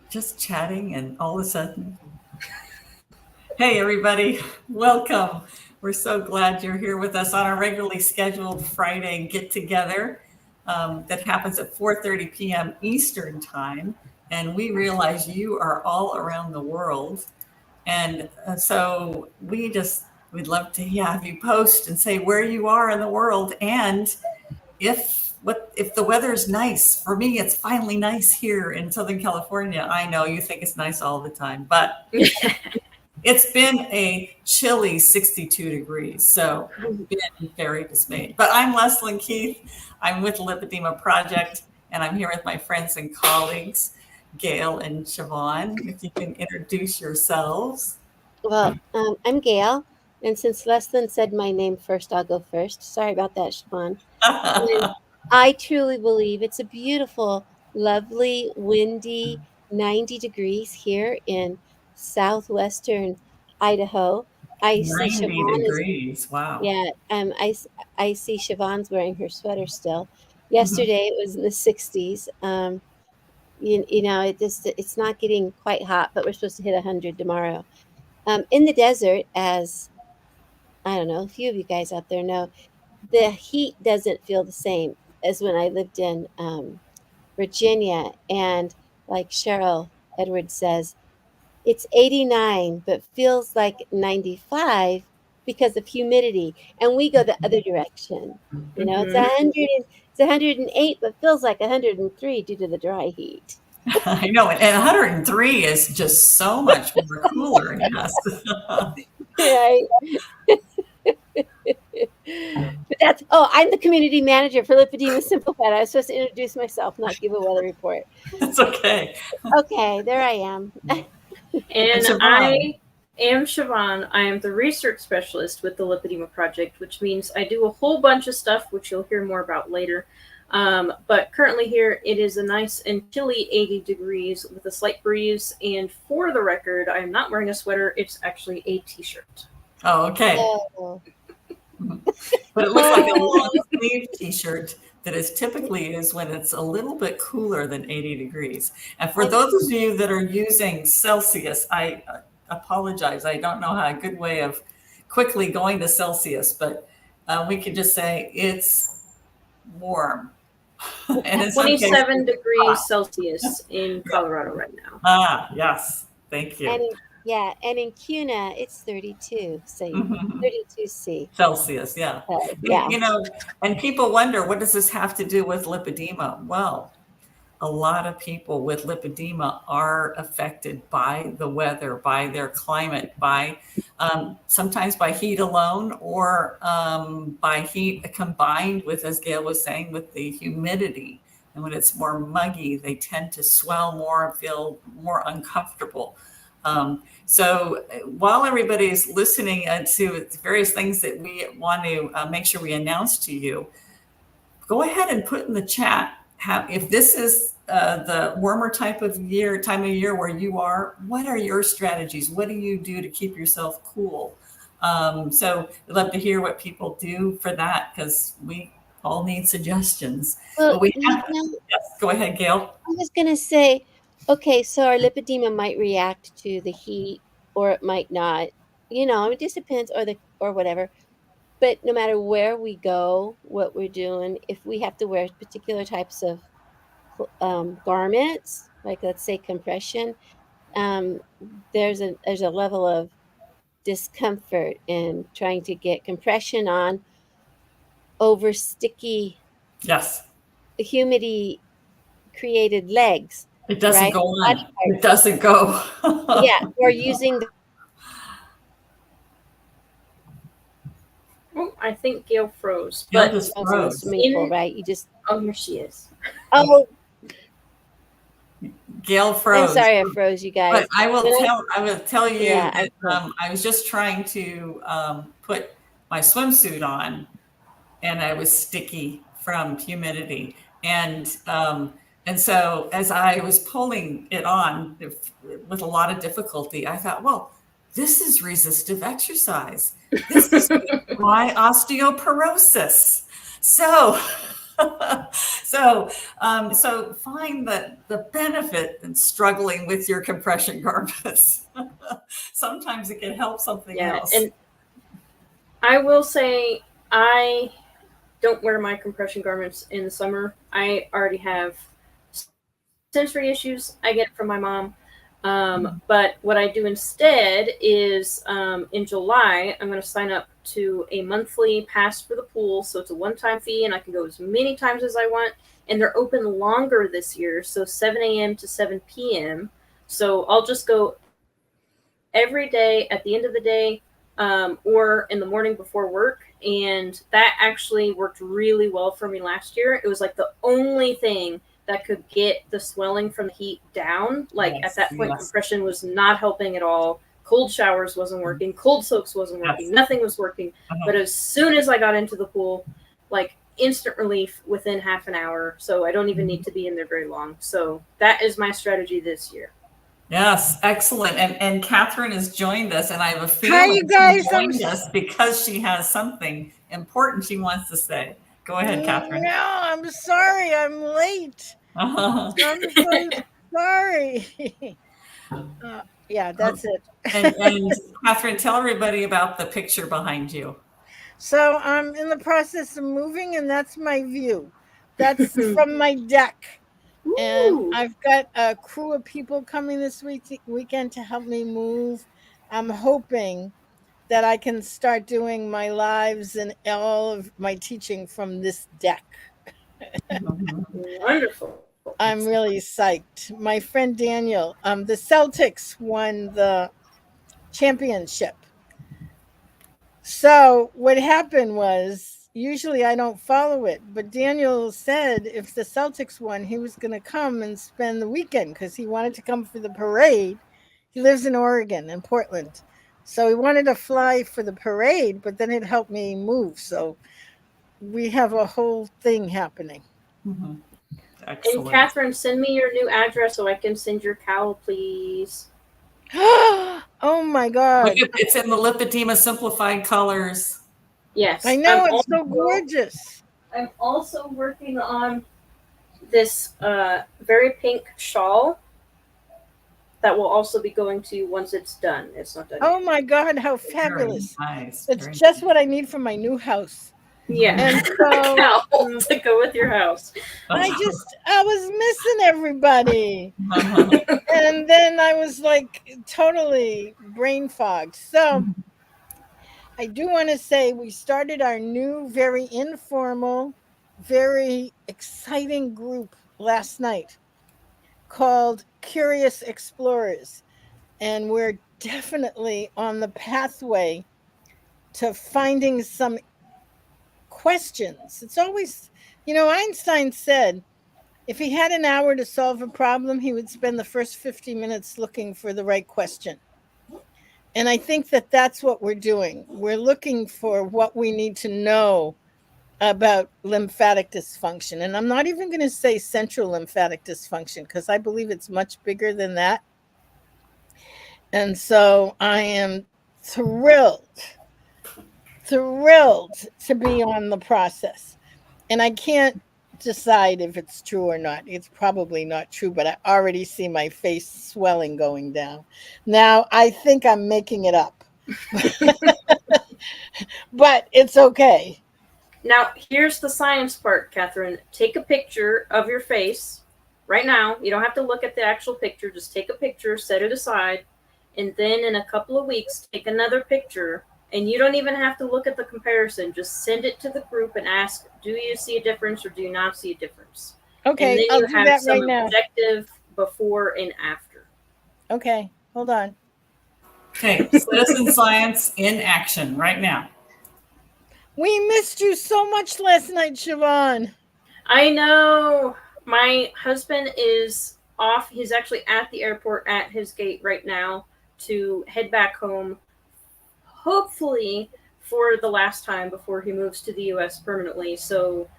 just chatting, and all of a sudden, hey, everybody, welcome. We're so glad you're here with us on our regularly scheduled Friday get together that happens at 4:30 p.m. Eastern Time. And we realize you are all around the world. And so we'd love to have you post and say where you are in the world, and if the weather's nice. For me, it's finally nice here in Southern California. I know you think it's nice all the time, but it's been a chilly 62 degrees, so I've been very dismayed. But I'm Leslyn Keith. I'm with the Lipedema Project, and I'm here with my friends and colleagues, Gail and Siobhan. If you can introduce yourselves. Well, I'm Gail, and since Leslyn said my name first, I'll go first. Sorry about that, Siobhan. And I truly believe it's a beautiful, lovely, windy 90 degrees here in southwestern Idaho. I see 90 Siobhan is, degrees. Wow. yeah, I see Siobhan's wearing her sweater still. Yesterday it was in the 60s. It's not getting quite hot, but we're supposed to hit 100 tomorrow. In the desert, as I don't know, a few of you guys out there know, the heat doesn't feel the same as when I lived in Virginia. And like Cheryl Edwards says, it's 89, but feels like 95 because of humidity. And we go the other direction. It's 108, but feels like 103 due to the dry heat. I know, and 103 is just so much more cooler. Yes. Right. But I'm the community manager for Lipedema Simplified. I was supposed to introduce myself, not give a weather report. It's okay. Okay, there I am. And I am Siobhan. I am the research specialist with the Lipedema Project, which means I do a whole bunch of stuff, which you'll hear more about later. But currently here, it is a nice and chilly 80 degrees with a slight breeze. And for the record, I am not wearing a sweater. It's actually a t-shirt. Oh, okay. Oh. But it looks like a long sleeve t-shirt that is typically is when it's a little bit cooler than 80 degrees. And for those of you that are using Celsius, I apologize. I don't know how a good way of quickly going to Celsius, but we could just say it's warm. And it's 27 degrees Celsius in Colorado right now. Ah, yes. Thank you. And in CUNA, it's 32, so 32C. Celsius, yeah. Yeah. And people wonder, what does this have to do with lipedema? Well, a lot of people with lipedema are affected by the weather, by their climate, by sometimes by heat alone, or by heat combined with, as Gail was saying, with the humidity. And when it's more muggy, they tend to swell more and feel more uncomfortable. So while everybody's listening to various things that we want to make sure we announce to you, go ahead and put in the chat if this is the warmer time of year where you are. What are your strategies? What do you do to keep yourself cool? So we'd love to hear what people do for that, because we all need suggestions. Well, yes, go ahead, Gail. I was going to say, okay, so our lipedema might react to the heat, or it might not. It just depends, or whatever. But no matter where we go, what we're doing, if we have to wear particular types of garments, like let's say compression, there's a level of discomfort in trying to get compression on over sticky, humidity created legs. It doesn't go on. It doesn't go. Yeah, or using the. Oh, I think Gail froze. Gail just froze. Right? You just. Oh, here she is. Oh. Gail froze. I'm sorry, I froze you guys. But I will tell you that I was just trying to put my swimsuit on, and I was sticky from humidity. And so as I was pulling it on with a lot of difficulty, I thought, well, this is resistive exercise. This is my osteoporosis. So So find the benefit in struggling with your compression garments. Sometimes it can help something else. And I will say I don't wear my compression garments in the summer. I already have sensory issues. I get it from my mom. But what I do instead is in July, I'm going to sign up to a monthly pass for the pool. So it's a one-time fee, and I can go as many times as I want. And they're open longer this year, so 7 a.m. to 7 p.m. So I'll just go every day at the end of the day or in the morning before work. And that actually worked really well for me last year. It was like the only thing that could get the swelling from the heat down. Like at that point, compression was not helping at all. Cold showers wasn't working. Cold soaks wasn't working. Nothing was working. But as soon as I got into the pool, like instant relief within half an hour. So I don't even need to be in there very long. So that is my strategy this year. Yes, excellent. And Catherine has joined us, and I have a feeling Hi, you guys. she joined us because she has something important she wants to say. Go ahead, Catherine. No, I'm sorry. I'm late. I'm so sorry. Yeah, that's it. And Catherine, tell everybody about the picture behind you. So I'm in the process of moving, and that's my view. That's from my deck. And I've got a crew of people coming this weekend to help me move. I'm hoping that I can start doing my lives and all of my teaching from this deck. Wonderful. I'm really psyched. My friend Daniel, the Celtics won the championship. So what happened was, usually I don't follow it, but Daniel said if the Celtics won, he was going to come and spend the weekend because he wanted to come for the parade. He lives in Oregon, in Portland. So he wanted to fly for the parade, but then it helped me move. So we have a whole thing happening. Mm-hmm. Excellent. And Catherine, send me your new address so I can send your cowl, please. Oh my God. It's in the Lipedema Simplified colors. Yes. I know, it's so gorgeous. I'm also working on this very pink shawl that will also be going to you once it's done. It's not done Oh yet. my God, how fabulous. Very nice. It's Very just nice. what I need for my new house. Yeah. And so to go with your house. I was missing everybody. And then I was like totally brain fogged. So I do want to say we started our new, very informal, very exciting group last night called Curious Explorers. And we're definitely on the pathway to finding some questions. It's always, Einstein said if he had an hour to solve a problem, he would spend the first 50 minutes looking for the right question. And I think that that's what we're doing. We're looking for what we need to know about lymphatic dysfunction. And I'm not even going to say central lymphatic dysfunction because I believe it's much bigger than that. And so I am thrilled to be on the process. And I can't decide if it's true or not. It's probably not true, but I already see my face swelling going down. Now, I think I'm making it up. But it's okay. Now, here's the science part, Catherine. Take a picture of your face right now. You don't have to look at the actual picture. Just take a picture, set it aside, and then in a couple of weeks, take another picture. And you don't even have to look at the comparison. Just send it to the group and ask, do you see a difference or do you not see a difference? Okay, and then I'll you do have that some right now. objective before and after. Okay, hold on. Okay, citizen science in action right now. We missed you so much last night, Siobhan. I know. My husband is off. He's actually at the airport at his gate right now to head back home, hopefully for the last time before he moves to the U.S. permanently. So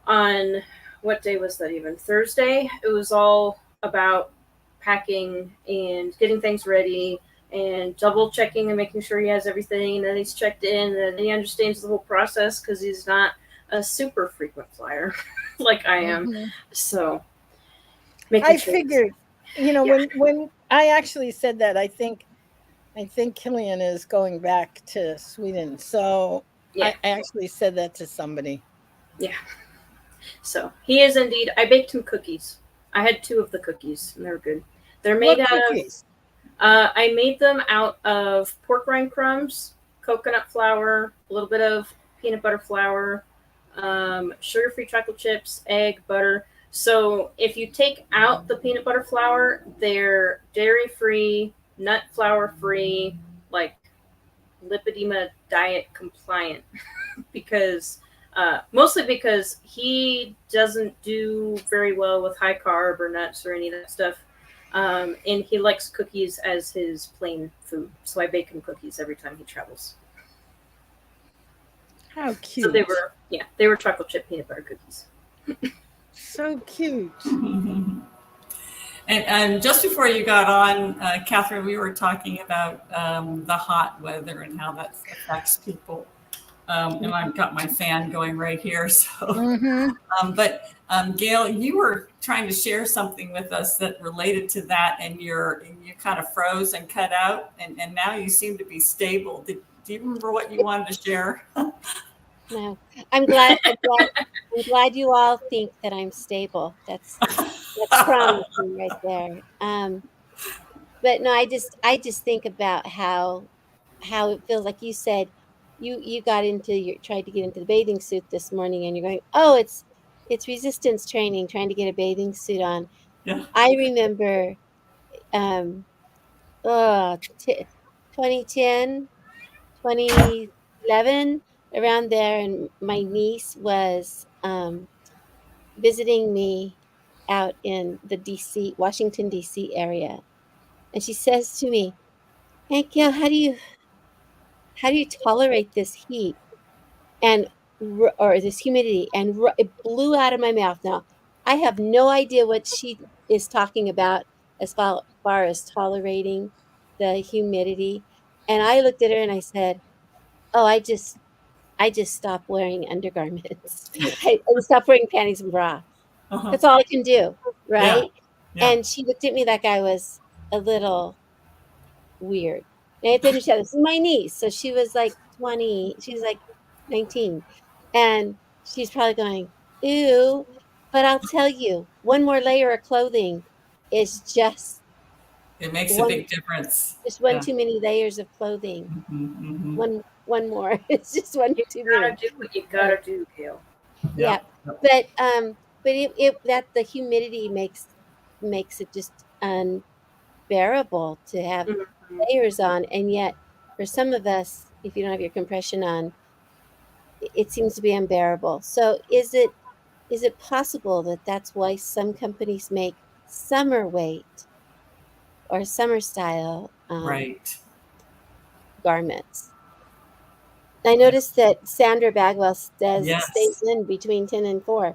on, what day was that even? Thursday? It was all about packing and getting things ready and double checking and making sure he has everything and that he's checked in and that he understands the whole process because he's not a super frequent flyer like I am. Mhm. So I figured, when I actually said that, I think Killian is going back to Sweden. So yeah, I actually said that to somebody. yeah. So he is indeed. I baked him cookies. I had 2 of the cookies, and they're good. They're made What out cookies? of. I made them out of pork rind crumbs, coconut flour, a little bit of peanut butter flour, sugar-free chocolate chips, egg, butter. So if you take out the peanut butter flour, they're dairy-free, nut flour-free, like lipedema diet compliant, because mostly because he doesn't do very well with high carb or nuts or any of that stuff. And he likes cookies as his plain food. So I bake him cookies every time he travels. How cute. So they were chocolate chip peanut butter cookies. So cute. And just before you got on, Catherine, we were talking about the hot weather and how that affects people. And I've got my fan going right here. So, but Gail, you were trying to share something with us that related to that, and you kind of froze and cut out, and now you seem to be stable. Do you remember what you wanted to share? No, I'm glad you all think that I'm stable. That's promising right there. But no, I just think about how it feels. Like you said, you tried to get into the bathing suit this morning, and you're going, oh, it's resistance training, trying to get a bathing suit on. Yeah. I remember 2010, 2011, around there, and my niece was visiting me out in the Washington, D.C. area. And she says to me, "Hey, Gail, how do you tolerate this heat or this humidity?" And it blew out of my mouth. Now, I have no idea what she is talking about as far as tolerating the humidity. And I looked at her and I said, "Oh, I just stopped wearing undergarments. I stopped wearing panties and bra. That's all I can do, right?" Yeah. And she looked at me like I was a little weird. And I have to understand, this is my niece. So she was like 20, she was like 19. And she's probably going, ew. But I'll tell you, one more layer of clothing is just It makes a big difference. Just one too many layers of clothing. One more. It's just one too many. You gotta do what you gotta do, Gail. Yeah. But the humidity makes it just unbearable to have layers on, and yet for some of us, if you don't have your compression on, it seems to be unbearable. So is it possible that that's why some companies make summer weight or summer style garments? I noticed that Sandra Bagwell stays in between 10 and 4.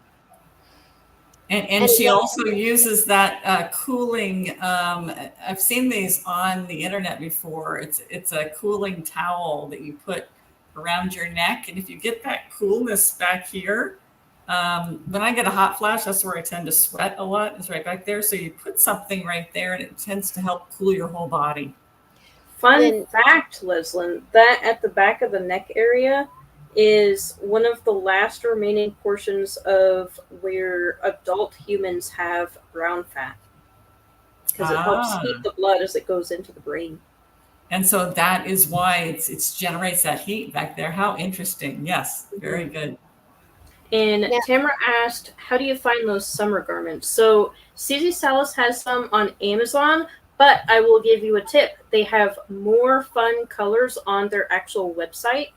And she also uses that cooling. I've seen these on the internet before. It's a cooling towel that you put around your neck, and if you get that coolness back here, when I get a hot flash, that's where I tend to sweat a lot. It's right back there. So you put something right there, and it tends to help cool your whole body. Fun fact, Leslyn, that at the back of the neck area is one of the last remaining portions of where adult humans have brown fat, because it helps heat the blood as it goes into the brain. And so that is why it generates that heat back there. How interesting. Yes, very good. And Tamara asked, how do you find those summer garments? So CZ Salas has some on Amazon, but I will give you a tip. They have more fun colors on their actual website.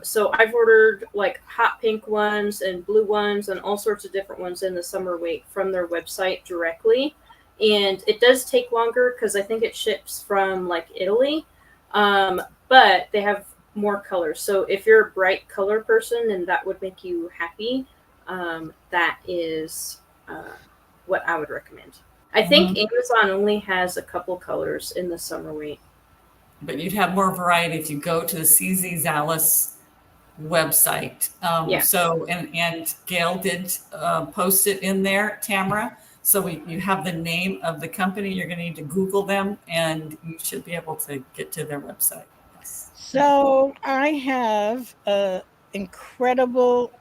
So I've ordered like hot pink ones and blue ones and all sorts of different ones in the summer weight from their website directly. And it does take longer because I think it ships from like Italy. But they have more colors. So if you're a bright color person and that would make you happy, that is what I would recommend. I think Amazon only has a couple colors in the summer weight. But you'd have more variety if you go to the CZ Salas website. So, and Gail did post it in there, Tamara. So you have the name of the company. You're going to need to Google them, and you should be able to get to their website. Yes. So I have an incredible,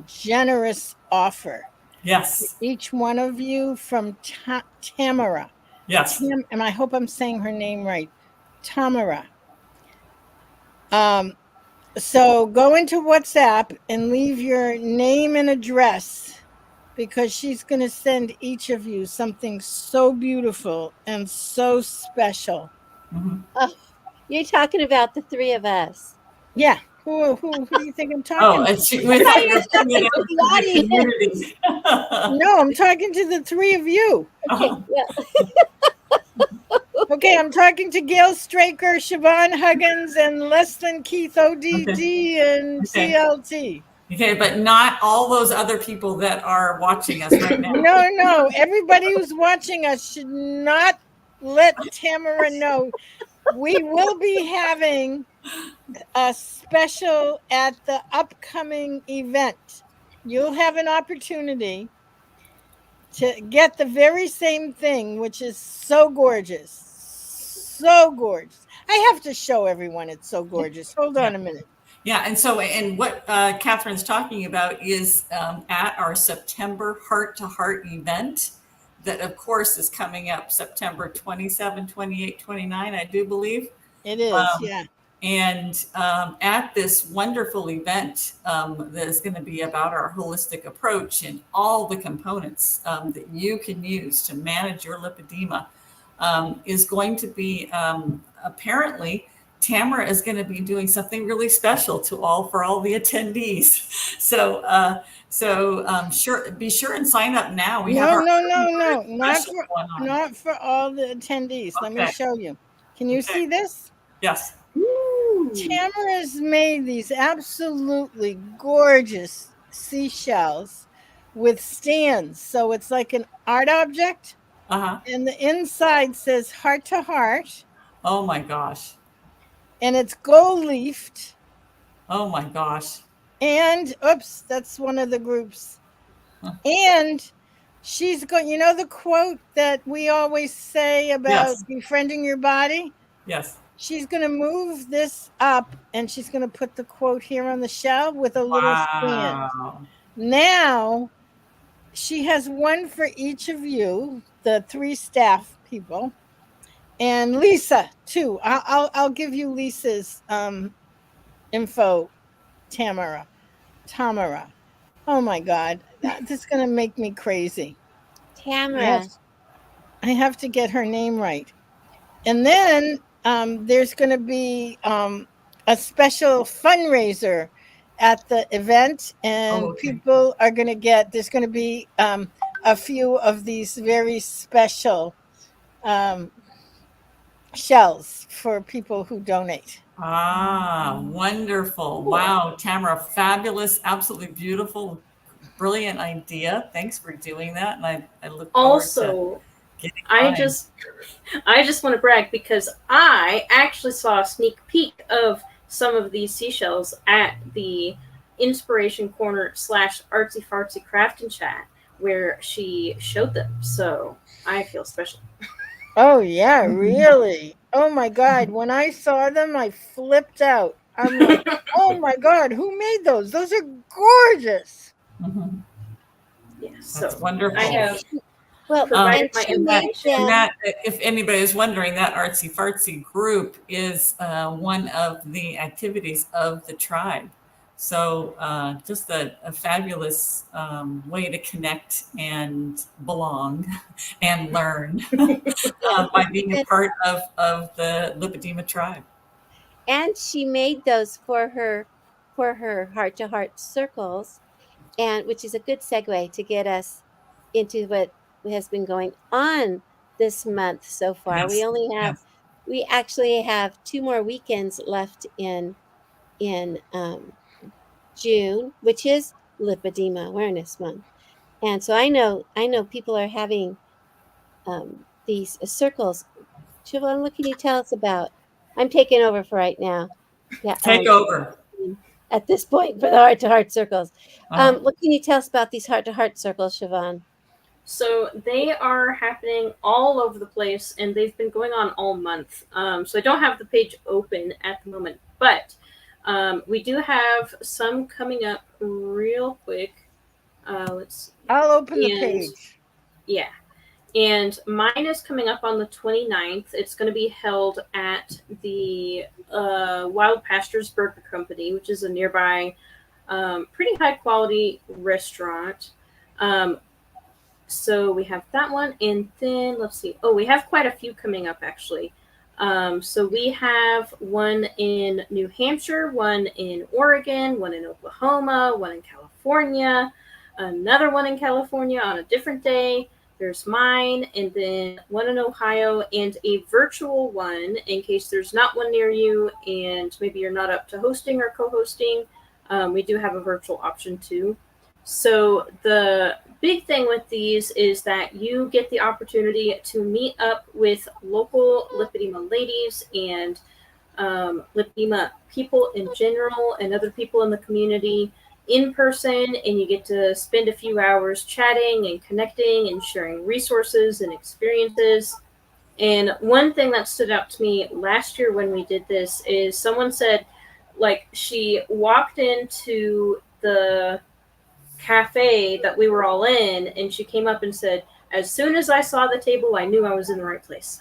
generous offer. Yes. Each one of you from Tamara. Yes. And I hope I'm saying her name right. Tamara. So go into WhatsApp and leave your name and address, because she's going to send each of you something so beautiful and so special. Mm-hmm. Oh, you're talking about the three of us. Yeah. Who do you think I'm talking to? We thought you were talking to the community. No, I'm talking to the three of you. Okay, yeah. Okay, I'm talking to Gail Straker, Siobhan Huggins, and Leslyn Keith ODD and CLT. Okay, but not all those other people that are watching us right now. No. Everybody who's watching us should not let Tamara know. We will be having a special at the upcoming event. You'll have an opportunity to get the very same thing, which is so gorgeous. So gorgeous. I have to show everyone it's so gorgeous. Hold on a minute. Yeah, and what Catherine's talking about is at our September Heart to Heart event that, of course, is coming up September 27, 28, 29, I do believe. It is, yeah. And at this wonderful event that is going to be about our holistic approach and all the components that you can use to manage your lipedema is going to be apparently Tamara is going to be doing something really special for all the attendees. So be sure and sign up now. No, not for all the attendees. Okay. Let me show you. Can you see this? Yes. Tamara's made these absolutely gorgeous seashells with stands. So it's like an art object. And the inside says heart to heart. Oh my gosh. And it's gold leafed. Oh my gosh. And oops, that's one of the groups. And she's going, you know the quote that we always say about befriending your body? Yes. She's going to move this up, and she's going to put the quote here on the shelf with a little stand. Now, she has one for each of you, the 3 staff people, and Lisa too. I'll give you Lisa's info. Tamara. Oh my God, this is going to make me crazy. Tamara. I have to get her name right. And then there's going to be a special fundraiser at the event, and people are going to there's going to be a few of these very special shells for people who donate. Wonderful. Wow, Tamara, fabulous, absolutely beautiful, brilliant idea. Thanks for doing that. And I look forward to getting I just want to brag because I actually saw a sneak peek of some of these seashells at the Inspiration Corner / Artsy Fartsy Craft and Chat where she showed them. So I feel special. Oh, yeah, really? Oh, my God. When I saw them, I flipped out. I'm like, oh, my God, who made those? Those are gorgeous. Mm-hmm. Yeah, that's wonderful. I have provided my information. And that, if anybody is wondering, that Artsy Fartsy group is one of the activities of the tribe. So just a fabulous way to connect and belong and learn by being a part of the Lipedema tribe. And she made those for her heart-to-heart circles, and which is a good segue to get us into what has been going on this month so far. Yes. We actually have 2 more weekends left in June, which is Lipedema Awareness Month. And so I know people are having these circles. Siobhan, what can you tell us about? I'm taking over for right now. Yeah, Take over. at this point for the heart-to-heart circles. What can you tell us about these heart-to-heart circles, Siobhan? So they are happening all over the place, and they've been going on all month. So I don't have the page open at the moment, but we do have some coming up real quick. Let's see. I'll open the page. Yeah. And mine is coming up on the 29th. It's going to be held at the Wild Pastures Burger Company, which is a nearby pretty high quality restaurant. So we have that one. And then let's see. Oh, we have quite a few coming up, actually. So we have one in New Hampshire, one in Oregon, one in Oklahoma, one in California, another one in California on a different day. There's mine, and then one in Ohio, and a virtual one in case there's not one near you and maybe you're not up to hosting or co-hosting. We do have a virtual option too. So the big thing with these is that you get the opportunity to meet up with local lipedema ladies and lipedema people in general and other people in the community in person, and you get to spend a few hours chatting and connecting and sharing resources and experiences. And one thing that stood out to me last year when we did this is someone said, like, she walked into the cafe that we were all in, and she came up and said, as soon as I saw the table, I knew I was in the right place.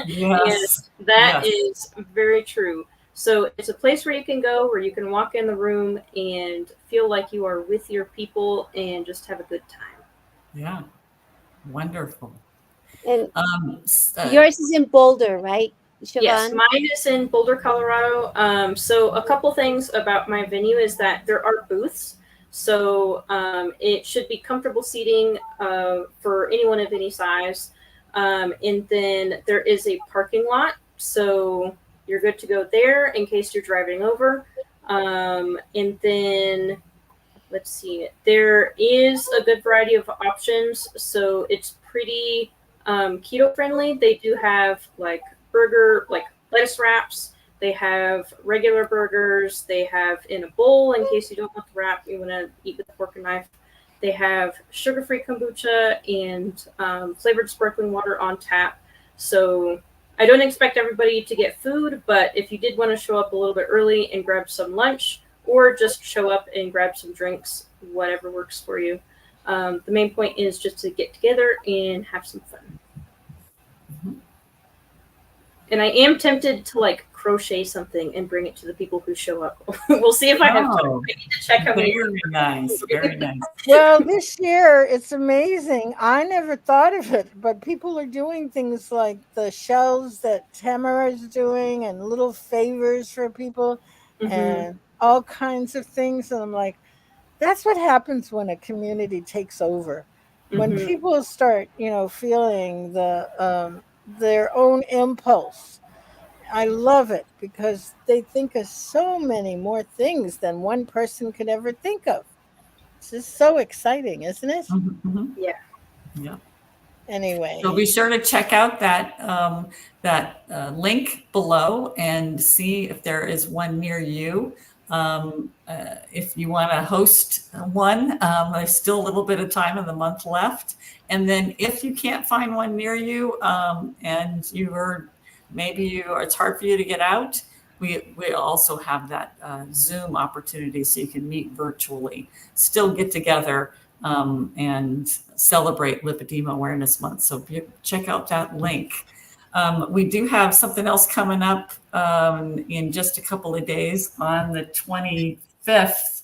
Yes. And that is very true. So it's a place where you can go, where you can walk in the room and feel like you are with your people and just have a good time. Yeah. Wonderful. And yours is in Boulder, right, Siobhan? Yes, mine is in Boulder, Colorado. So a couple things about my venue is that there are booths. So it should be comfortable seating for anyone of any size. And then there is a parking lot. So you're good to go there in case you're driving over. And then, let's see, there is a good variety of options. So it's pretty keto friendly. They do have like lettuce wraps. They have regular burgers. They have in a bowl in case you don't want the wrap, you want to eat with a fork and knife. They have sugar-free kombucha and flavored sparkling water on tap. So I don't expect everybody to get food, but if you did want to show up a little bit early and grab some lunch, or just show up and grab some drinks, whatever works for you. The main point is just to get together and have some fun. Mm-hmm. And I am tempted to like crochet something and bring it to the people who show up. We'll see if I have time. I need to check how many. Very nice. Very nice. Well, this year it's amazing. I never thought of it, but people are doing things like the shells that Tamara is doing and little favors for people and all kinds of things. And I'm like, that's what happens when a community takes over. When people start, feeling their own impulse. I love it because they think of so many more things than one person could ever think of. It's just so exciting, isn't it? Yeah. Yeah. Anyway. So be sure to check out that link below and see if there is one near you. If you want to host one, there's still a little bit of time in the month left. And then if you can't find one near you and it's hard for you to get out, we also have that Zoom opportunity so you can meet virtually, still get together and celebrate Lipedema Awareness Month. So check out that link. We do have something else coming up in just a couple of days. On the 25th,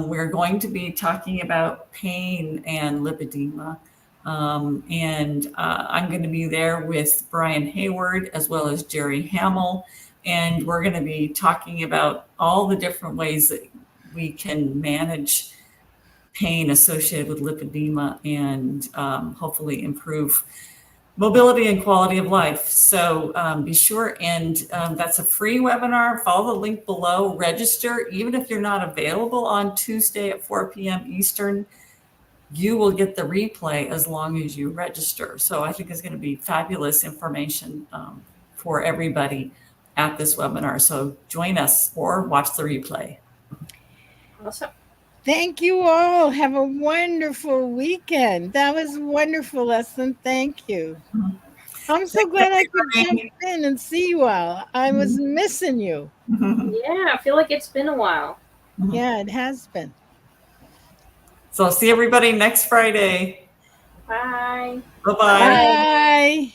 we're going to be talking about pain and lipedema. And I'm going to be there with Bryan Hayward as well as Jerry Hamill. And we're going to be talking about all the different ways that we can manage pain associated with lipedema and hopefully improve mobility and quality of life. So be sure, and that's a free webinar. Follow the link below, register. Even if you're not available on Tuesday at 4 p.m. Eastern, you will get the replay as long as you register. So I think it's going to be fabulous information for everybody at this webinar. So join us or watch the replay. Awesome. Thank you all. Have a wonderful weekend. That was wonderful, Leslyn. Thank you. I'm so glad I could jump in and see you all. I was missing you. Yeah, I feel like it's been a while. Yeah, it has been. So see everybody next Friday. Bye. Bye-bye. Bye.